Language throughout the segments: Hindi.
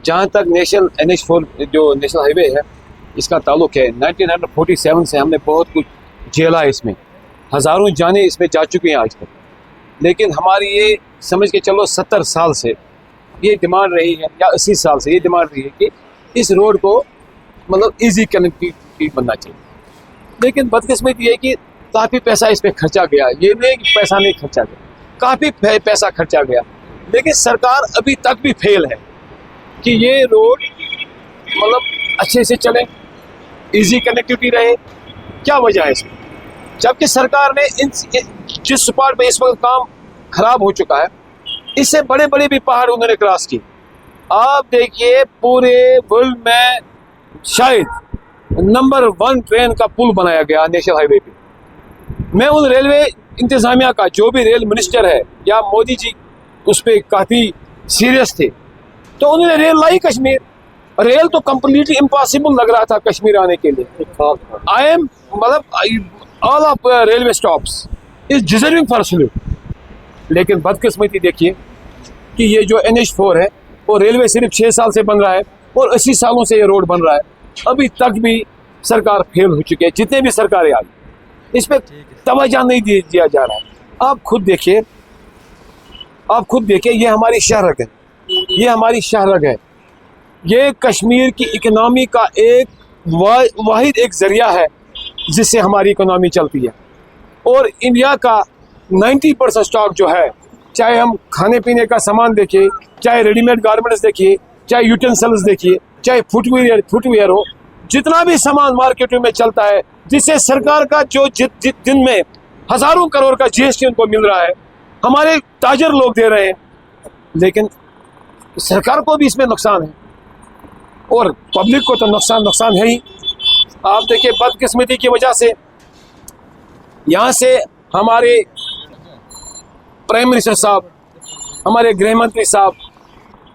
जहाँ तक नेशनल NH4 जो नेशनल हाईवे है इसका ताल्लुक है, 1947 से हमने बहुत कुछ झेला है इसमें, हज़ारों जानें इसमें जा चुकी हैं आज तक। लेकिन हमारी ये समझ के चलो 70 साल से ये डिमांड रही है, या 80 साल से ये डिमांड रही है कि इस रोड को मतलब इजी कनेक्टिविटी बनना चाहिए। लेकिन बदकिस्मती है कि काफ़ी पैसा इस पर खर्चा गया, ये नहीं कि पैसा नहीं खर्चा गया, काफ़ी पैसा खर्चा गया, लेकिन सरकार अभी तक भी फेल है कि ये रोड मतलब अच्छे से चले, इजी कनेक्टिविटी रहे। क्या वजह है इसमें? जबकि सरकार ने जिस स्पॉट पे इस वक्त काम खराब हो चुका है, इससे बड़े बड़े भी पहाड़ उन्होंने क्रॉस किए। आप देखिए पूरे वर्ल्ड में शायद नंबर 1 ट्रेन का पुल बनाया गया नेशनल हाईवे पे। मैं उन रेलवे इंतजामिया का, जो भी रेल मिनिस्टर है या मोदी जी उस पर काफ़ी सीरियस थे, तो उन्होंने रेल लाई कश्मीर। रेल तो कम्प्लीटली इम्पॉसिबल लग रहा था कश्मीर आने के लिए। आई एम मतलब all of railway stops is deserving for salute. लेकिन बदकिस्मती देखिए कि ये जो NH4 है वो रेलवे सिर्फ 6 साल से बन रहा है और 80 सालों से ये रोड बन रहा है, अभी तक भी सरकार फेल हो चुकी है। जितने भी सरकारें आई इस पर तवज्जो नहीं दिया जा रहा है। आप खुद देखिए, ये हमारी शहरग है, ये हमारी शहरग है, ये कश्मीर की इकनॉमी का एक वाहिद एक जरिया है जिससे हमारी इकोनॉमी चलती है। और इंडिया का 90% स्टॉक जो है, चाहे हम खाने पीने का सामान देखिए, चाहे रेडीमेड गारमेंट्स देखिए, चाहे यूटेंसिल्स देखिए, चाहे फुटवेयर हो, जितना भी सामान मार्केट में चलता है जिससे सरकार का जो दिन में हज़ारों करोड़ का GST उनको मिल रहा है, हमारे ताजर लोग दे रहे हैं, लेकिन सरकार को भी इसमें नुकसान है और पब्लिक को तो नुकसान है ही। आप देखिए बदकिस्मती की वजह से यहाँ से हमारे प्राइम मिनिस्टर साहब, हमारे गृह मंत्री साहब,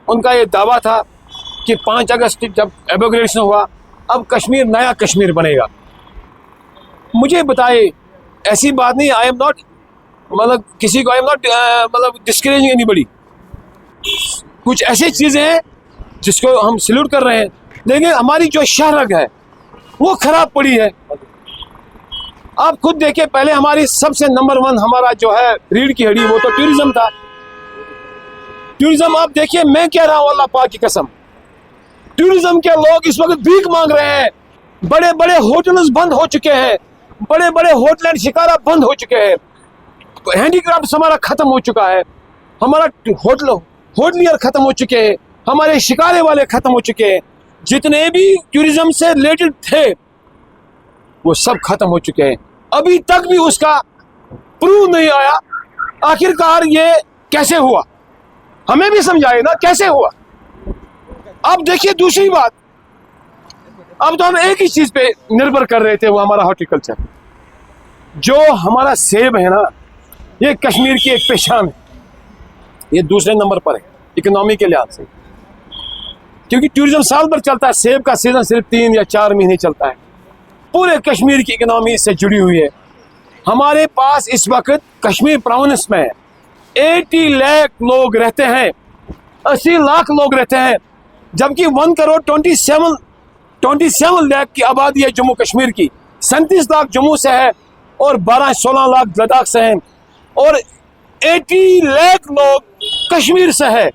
उनका ये दावा था कि 5 अगस्त जब एबोग्रेशन हुआ अब कश्मीर नया कश्मीर बनेगा। मुझे बताए ऐसी बात नहीं, आई एम नॉट मतलब किसी को, आई एम नॉट मतलब डिस्करेजिंग एनीबॉडी। कुछ ऐसी चीज़ें हैं जिसको हम सल्यूट कर रहे हैं, लेकिन हमारी जो शहरग है वो खराब पड़ी है। आप खुद देखिए, पहले हमारी सबसे नंबर 1 हमारा जो है रीढ़ की हड्डी वो तो टूरिज्म था। टूरिज्म आप देखिए, मैं कह रहा हूँ अल्लाह पाक की कसम, टूरिज्म के लोग इस वक्त भीख मांग रहे हैं। बड़े बड़े होटल्स बंद हो चुके हैं, बड़े बड़े होटल एंड शिकारा बंद हो चुके हैं, हैंडीक्राफ्ट हमारा खत्म हो चुका है, हमारा होटलियर खत्म हो चुके हैं, हमारे शिकारे वाले खत्म हो चुके हैं, जितने भी टूरिज्म से रिलेटेड थे वो सब खत्म हो चुके हैं। अभी तक भी उसका प्रूव नहीं आया आखिरकार ये कैसे हुआ, हमें भी समझाए ना कैसे हुआ। अब देखिए दूसरी बात, अब तो हम एक ही चीज पे निर्भर कर रहे थे, वो हमारा हॉर्टिकल्चर। जो हमारा सेब है ना, ये कश्मीर की एक पहचान है, ये दूसरे नंबर पर है इकोनॉमी के लिहाज से, क्योंकि टूरिज्म साल भर चलता है, सेब का सीजन सिर्फ 3 या 4 महीने चलता है। पूरे कश्मीर की इकोनॉमी इससे जुड़ी हुई है। हमारे पास इस वक्त कश्मीर प्रोविंस में 80 लाख लोग रहते हैं, 80 लाख लोग रहते हैं, जबकि 1 करोड़ 27 लाख की आबादी है जम्मू कश्मीर की। 37 लाख जम्मू से है और 12-16 लाख लद्दाख से हैं, और 80 लाख लोग कश्मीर से है,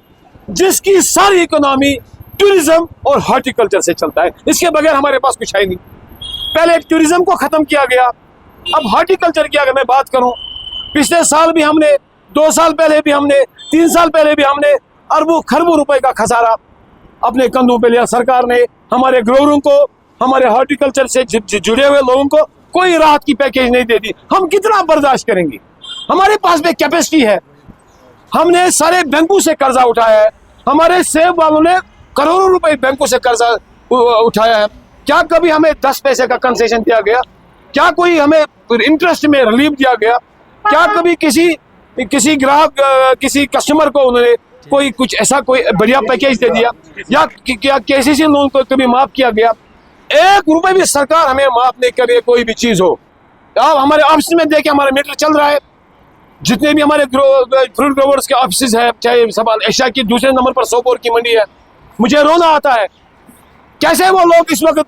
जिसकी सारी इकोनॉमी टूरिज्म और हॉर्टिकल्चर से चलता है। इसके बगैर हमारे पास कुछ है नहीं। पहले टूरिज्म को खत्म किया गया, अब हॉर्टिकल्चर की अगर मैं बात करूं, पिछले साल भी हमने, 2 साल पहले भी हमने, 3 साल पहले भी हमने अरबों खरबों रुपए का खसारा अपने कंधों पे लिया। सरकार ने हमारे ग्रोवरों को, हमारे हॉर्टिकल्चर से जुड़े हुए लोगों को कोई राहत की पैकेज नहीं दे दी। हम कितना बर्दाश्त करेंगे? हमारे पास भी कैपेसिटी है, हमने सारे बैंकों से कर्जा उठाया है, हमारे सेब वालों ने करोड़ों रुपए बैंकों से कर्जा उठाया है। क्या कभी हमें 10 पैसे का कंसेशन दिया गया? क्या कोई हमें इंटरेस्ट में रिलीफ दिया गया? क्या कभी किसी ग्राहक, किसी कस्टमर को उन्होंने कोई कुछ ऐसा कोई बढ़िया पैकेज दे दिया, या क्या KCC लोन को कभी माफ किया गया? 1 रुपए भी सरकार हमें माफ नहीं करे कोई भी चीज हो। आप हमारे ऑफिस में देखिए, हमारा मीटर चल रहा है, जितने भी हमारे फ्रूट ग्रोवर्स के ऑफिस है, चाहे सब एशिया की दूसरे नंबर पर सोपोर की मंडी है, मुझे रोना आता है। कैसे वो लोग इस वक्त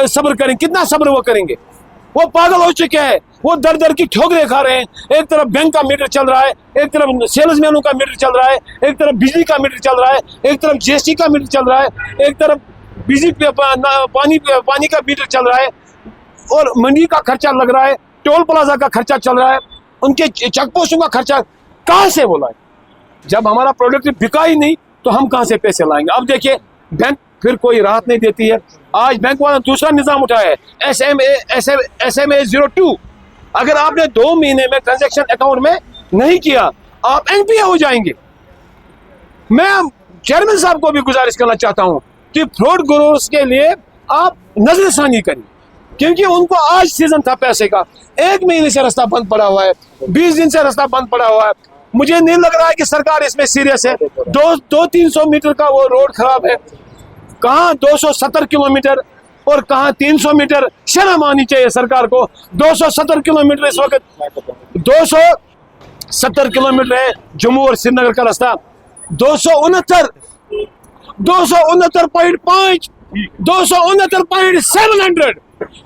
सब्र करेंगे, कितना सब्र वो करेंगे? वो पागल हो चुके हैं, वो दर दर की ठोकरें खा रहे हैं। एक तरफ बैंक का मीटर चल रहा है, एक तरफ सेल्समैनों का मीटर चल रहा है, एक तरफ बिजली का मीटर चल रहा है, एक तरफ जीएसटी का मीटर चल रहा है, एक तरफ बिजली पानी का मीटर चल रहा है, और मंडी का खर्चा लग रहा है, टोल प्लाजा का खर्चा चल रहा है, उनके चेक पोस्टों का खर्चा कहाँ से बोला है? जब हमारा प्रोडक्ट बिका ही नहीं तो हम कहाँ से पैसे लाएंगे? अब देखिए, बैंक फिर कोई राहत नहीं देती है। आज बैंक वाला दूसरा निजाम उठाया है, SMA 02। अगर आपने 2 महीने में ट्रांजैक्शन अकाउंट में नहीं किया, आप NPA हो जाएंगे। मैं चेयरमैन साहब को भी गुजारिश करना चाहता हूं कि फ्रॉड ग्रोवर्स के लिए आप नजरसानी करें, क्योंकि उनको आज सीजन था पैसे का। 1 महीने से रास्ता बंद पड़ा हुआ है, 20 दिन से रास्ता बंद पड़ा हुआ है। मुझे नहीं लग रहा है कि सरकार इसमें सीरियस है। 200-300 मीटर का वो रोड खराब है, कहाँ 270 किलोमीटर और कहाँ 300 मीटर। शर्म आनी चाहिए सरकार को। 270 किलोमीटर इस वक्त 270 किलोमीटर है जम्मू और श्रीनगर का रास्ता। 269.5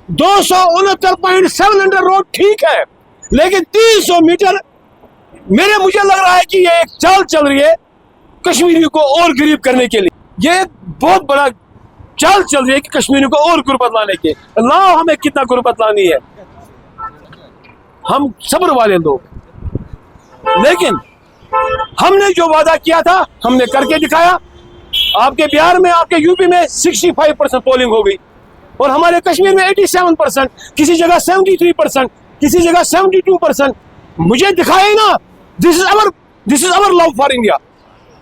269.700 रोड ठीक है, लेकिन 300 मीटर मुझे लग रहा है कि ये एक चाल चल रही है कश्मीरियों को और गरीब करने के लिए। ये बहुत बड़ा चाल चल रही है कि कश्मीरियों को और गुर्बत लाने के। लाओ, हमें कितना गुर्बत लानी है, हम सब्र वाले लोग। लेकिन हमने जो वादा किया था हमने करके दिखाया। आपके बिहार में, आपके यूपी में 65% पोलिंग हो गई, और हमारे कश्मीर में 87%, किसी जगह 73%, किसी जगह 72%। मुझे दिखाए ना, this is our love for India.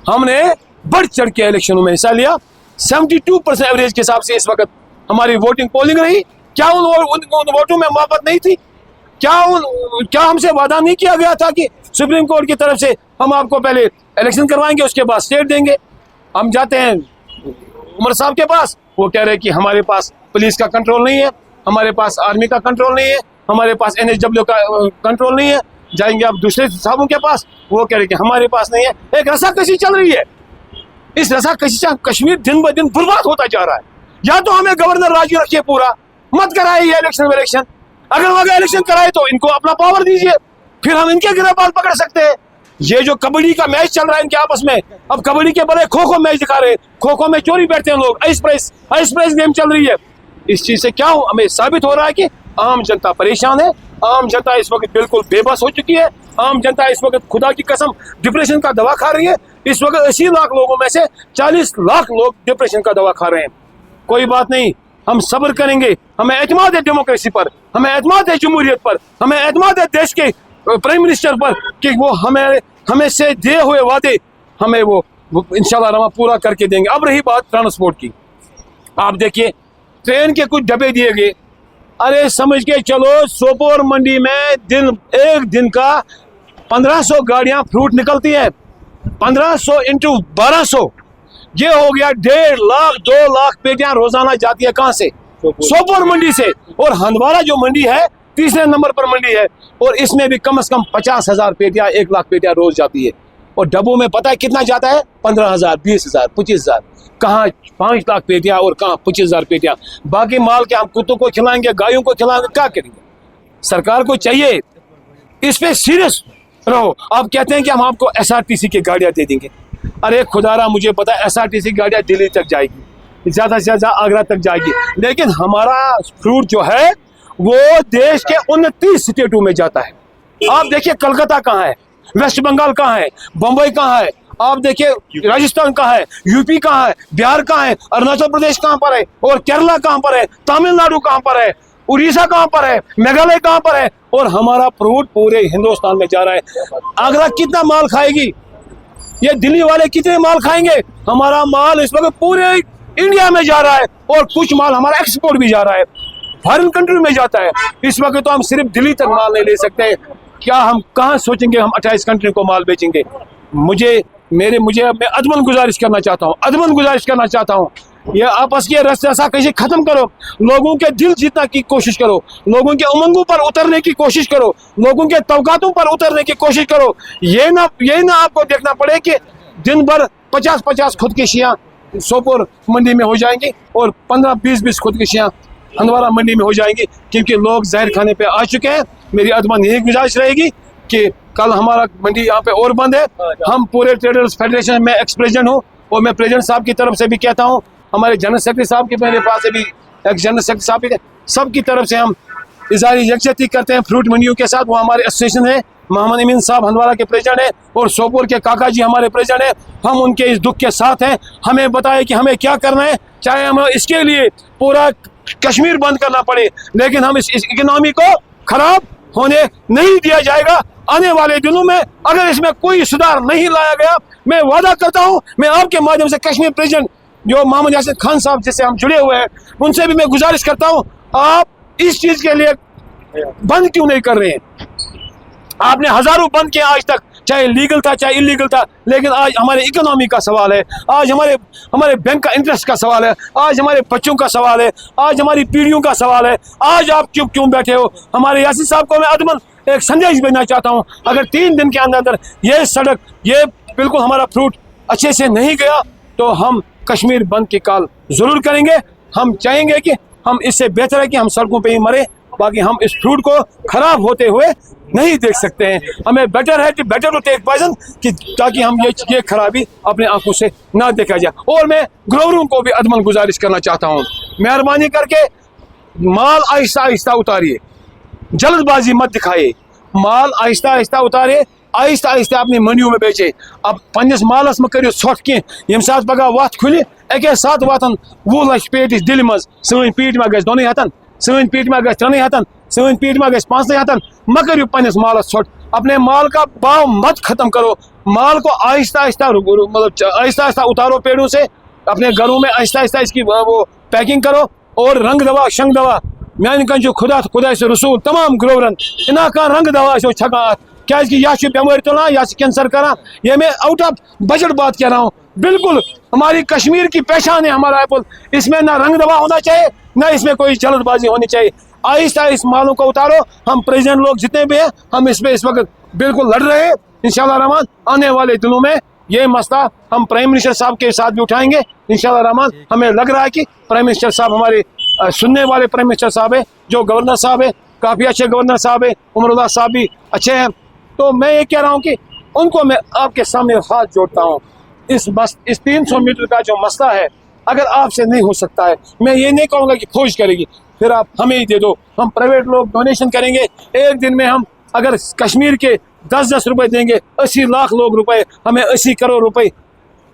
हमने बढ़ चढ़ के इलेक्शनों में हिस्सा लिया। 72% एवरेज के हिसाब से इस वक्त हमारी वोटिंग पोलिंग रही। क्या उन वोटों में मोहब्बत नहीं थी? क्या हमसे वादा नहीं किया गया था कि सुप्रीम कोर्ट की तरफ से हम आपको पहले इलेक्शन करवाएंगे, उसके बाद स्टेट देंगे? हम जाते हैं उमर साहब के पास, वो कह रहे हैं कि हमारे पास पुलिस का कंट्रोल नहीं है, हमारे पास आर्मी का कंट्रोल नहीं है, हमारे पास NSW का कंट्रोल नहीं है। जाएंगे आप दूसरे साहबों के पास, वो कह रहे हैं कि हमारे पास नहीं है। एक रसाकशी चल रही है। इस रसाकशी से कश्मीर दिन ब दिन बर्बाद होता जा रहा है। या तो हमें गवर्नर राजी रखिए, पूरा मत कराए ये इलेक्शन। अगर वह इलेक्शन कराए तो इनको अपना पावर दीजिए, फिर हम इनके गिरफ्तार पकड़ सकते हैं। ये जो कबड्डी का मैच चल रहा है इनके आपस में, अब कबड्डी के बड़े खो मैच दिखा रहे हैं। खो में चोरी बैठते हैं लोग। आइस प्राइस गेम चल रही है। इस चीज से क्या हमें साबित हो रहा है कि आम जनता परेशान है। आम जनता इस वक्त बिल्कुल बेबस हो चुकी है। आम जनता इस वक्त खुदा की कसम डिप्रेशन का दवा खा रही है। इस वक्त 80 लाख लोगों में से 40 लाख लोग डिप्रेशन का दवा खा रहे हैं। कोई बात नहीं, हम सब्र करेंगे। हमें एतमाद है डेमोक्रेसी पर, हमें एतमाद है जमहूरियत पर, हमें एतमाद है देश के प्राइम मिनिस्टर पर कि वो हमें से दिए हुए वादे हमें वो इंशाल्लाह रमा पूरा करके देंगे। अब रही बात ट्रांसपोर्ट की, आप देखिए ट्रेन के कुछ डब्बे दिए गए। अरे समझ के चलो, सोपोर मंडी में एक दिन का 1500 गाड़ियां फ्रूट निकलती है। 1500 इंटू 1200, ये हो गया 1.5 लाख 2 लाख पेटियां रोजाना जाती है। कहां से? सोपोर मंडी से। और हंदवाड़ा जो मंडी है तीसरे नंबर पर मंडी है, और इसमें भी कम से कम 50,000 पेटियां 1 लाख पेटियां रोज जाती है। और डब्बों में पता है कितना जाता है? 15,000, 20,000, 25,000। कहाँ 5 लाख पेटियां और कहाँ 25,000 पेटियां। बाकी माल के हम कुत्तों को खिलाएंगे, गायों को खिलाएंगे, क्या करेंगे? सरकार को चाहिए इस पे सीरियस रहो। आप कहते हैं कि हम आपको SRTC की गाड़ियां दे देंगे। अरे खुदारा, मुझे पता है SRTC गाड़ियां दिल्ली तक जाएगी, ज्यादा से ज्यादा आगरा तक जाएगी, लेकिन हमारा फ्रूट जो है वो देश के 29 स्टेटों में जाता है। आप देखिए कलकत्ता कहाँ है, वेस्ट बंगाल कहाँ है, बम्बई कहाँ है, आप देखिए राजस्थान कहाँ है, यूपी कहाँ है, बिहार कहाँ है, अरुणाचल प्रदेश कहाँ पर है, और केरला कहाँ पर है, तमिलनाडु कहाँ पर है, उड़ीसा कहाँ पर है, मेघालय कहाँ पर है। और हमारा फ्रूट पूरे हिंदुस्तान में जा रहा है। आगरा कितना माल खाएगी? ये दिल्ली वाले कितने माल खाएंगे? हमारा माल इस वक्त पूरे इंडिया में जा रहा है, और कुछ माल हमारा एक्सपोर्ट भी जा रहा है, फॉरेन कंट्री में जाता है। इस वक्त तो हम सिर्फ दिल्ली तक माल नहीं ले सकते। क्या हम कहाँ सोचेंगे हम 28 कंट्री को माल बेचेंगे? मैं अदमन गुजारिश करना चाहता हूँ, ये आपस की रस्साकशी खत्म करो। लोगों के दिल जीतने की कोशिश करो, लोगों के उमंगों पर उतरने की कोशिश करो, लोगों के तवकातों पर उतरने की कोशिश करो। ये ना आपको देखना पड़े कि दिन भर 50-50 खुदकुशियां सोपोर मंडी में हो जाएंगी और 15-20 खुदकुशियाँ हंदवारा मंडी में हो जाएंगी, क्योंकि लोग जहर खाने पे आ चुके हैं। मेरी अदमन यही गुजारिश रहेगी कि कल हमारा मंडी यहाँ पे और बंद है। हम पूरे ट्रेडर्स फेडरेशन में एक्स प्रेसिडेंट हूँ और मैं प्रेसिडेंट साहब की तरफ से भी कहता हूँ, हमारे जनरल सेक्रेटरी साहब के मेरे पास अभी एक्स जनरल सेक्रेटरी साहब भी, सबकी तरफ से हम इज़हारी यकजहती करते हैं फ्रूट मंडियों के साथ। वो हमारे एसोसिएशन है, मोहम्मद अमीन साहब हंदवारा के प्रेसिडेंट हैं और सोपोर के काका जी हमारे प्रेसिडेंट हैं। हम उनके इस दुख के साथ हैं। हमें बताएं कि हमें क्या करना है, चाहे हम इसके लिए पूरा कश्मीर बंद करना पड़े, लेकिन हम इस इकोनॉमी को खराब होने नहीं दिया जाएगा। आने वाले दिनों में अगर इसमें कोई सुधार नहीं लाया गया, मैं वादा करता हूं, मैं आपके माध्यम से कश्मीर प्रेसिडेंट जो मोहम्मद यासिन खान साहब जिससे हम जुड़े हुए हैं, उनसे भी मैं गुजारिश करता हूं, आप इस चीज के लिए बंद क्यों नहीं कर रहे हैं? आपने हजारों बंद किया आज तक, चाहे लीगल था चाहे इलीगल था, लेकिन आज हमारे इकोनॉमी का सवाल है, आज हमारे बैंक का इंटरेस्ट का सवाल है, आज हमारे बच्चों का सवाल है, आज हमारी पीढ़ियों का सवाल है। आज आप चुप क्यों बैठे हो? हमारे यासिन साहब को मैं अदमन एक संदेश भेजना चाहता हूँ, अगर 3 दिन के अंदर ये सड़क, ये बिल्कुल हमारा फ्रूट अच्छे से नहीं गया तो हम कश्मीर बंद की कॉल जरूर करेंगे। हम चाहेंगे कि हम इससे बेहतर है कि हम सड़कों पे ही मरे, बाकी हम इस फ्रूट को खराब होते हुए नहीं देख सकते हैं। हमें बेटर है कि बेटर टू टेक पॉइजन, कि ताकि हम ये खराबी अपने आंखों से ना देखा जाए। और मैं ग्रोवरों को भी अदमन गुजारिश करना चाहता हूँ, मेहरबानी करके माल आहिस्ता आहिस्ता उतारिए, जल्दबाजी मत दिखाइए, माल आहिस्ता आहिस्ता उतारे, आहिस्ता आहिस्ता अपनी मंडियों में बेचे। अब पन्नस मालस में करियो ছোट की यम साथ पगह वत खुले एके साथ वातन 20 लाख पेट दिल मज सन पीट में गस 2 हतन, सन पीट में गस 3 हतन, सन पीट में गस 5 हतन, म करियो पन्नस मालस ছোট। अपने माल का भाव मत खत्म करो, माल को आहिस्ता आहिस्ता मतलब आहिस्ता आहिस्ता उतारो पेड़ों से, अपने घरों में आहिस्ता आहिस्ता इसकी वो पैकिंग करो। और रंग दवा शंग दवा मान कंजो खुदा से रसूल तमाम ग्रोवरन इना का रंग दवा छकान, क्या बेमारी तुलान या कैंसर करान। ये मैं आउट ऑफ बजट बात कह रहा हूँ। बिल्कुल हमारी कश्मीर की पहचान है हमारा एप्पल, इसमें ना रंग दवा होना चाहिए, ना इसमें कोई जल्दबाजी होनी चाहिए। आहिस्ता इस मालों को उतारो। हम प्रेसिडेंट लोग जितने भी हैं, हम इस पे इस वक्त बिल्कुल लड़ रहे हैं। इंशाल्लाह रहमान आने वाले दिनों में ये मसला हम प्राइम मिनिस्टर साहब के साथ भी उठाएंगे इंशाल्लाह रहमान। हमें लग रहा है कि प्राइम मिनिस्टर साहब हमारे सुनने वाले प्राइम मिनिस्टर साहब है, जो गवर्नर साहब है काफ़ी अच्छे गवर्नर साहब है, उमरुल्लाह साहब भी अच्छे हैं। तो मैं ये कह रहा हूँ कि उनको मैं आपके सामने हाथ जोड़ता हूँ। इस 300 मीटर का जो मसला है, अगर आपसे नहीं हो सकता है, मैं ये नहीं कहूँगा कि फौज करेगी, फिर आप हमें ही दे दो, हम प्राइवेट लोग डोनेशन करेंगे। एक दिन में हम अगर कश्मीर के 10-10 रुपए देंगे, 80 लाख लोग रुपए, हमें 80 करोड़ रुपए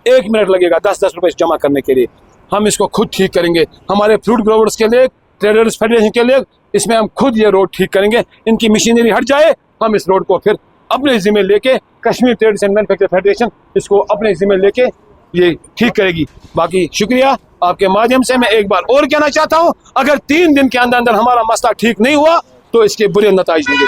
1 मिनट लगेगा 10-10 रुपए जमा करने के लिए। हम इसको खुद ठीक करेंगे, हमारे फ्रूट ग्रोवर्स के लिए, ट्रेडर्स फेडरेशन के लिए, इसमें हम खुद ये रोड ठीक करेंगे। इनकी मशीनरी हट जाए, हम इस रोड को फिर अपने जिम्मे लेके, Kashmir trades and manufacture federation इसको अपने जिम्मे लेके ये ठीक करेगी। बाकी शुक्रिया। आपके माध्यम से मैं एक बार और कहना चाहता हूँ, अगर 3 दिन के अंदर अंदर हमारा मसला ठीक नहीं हुआ तो इसके बुरे नतीजे होंगे।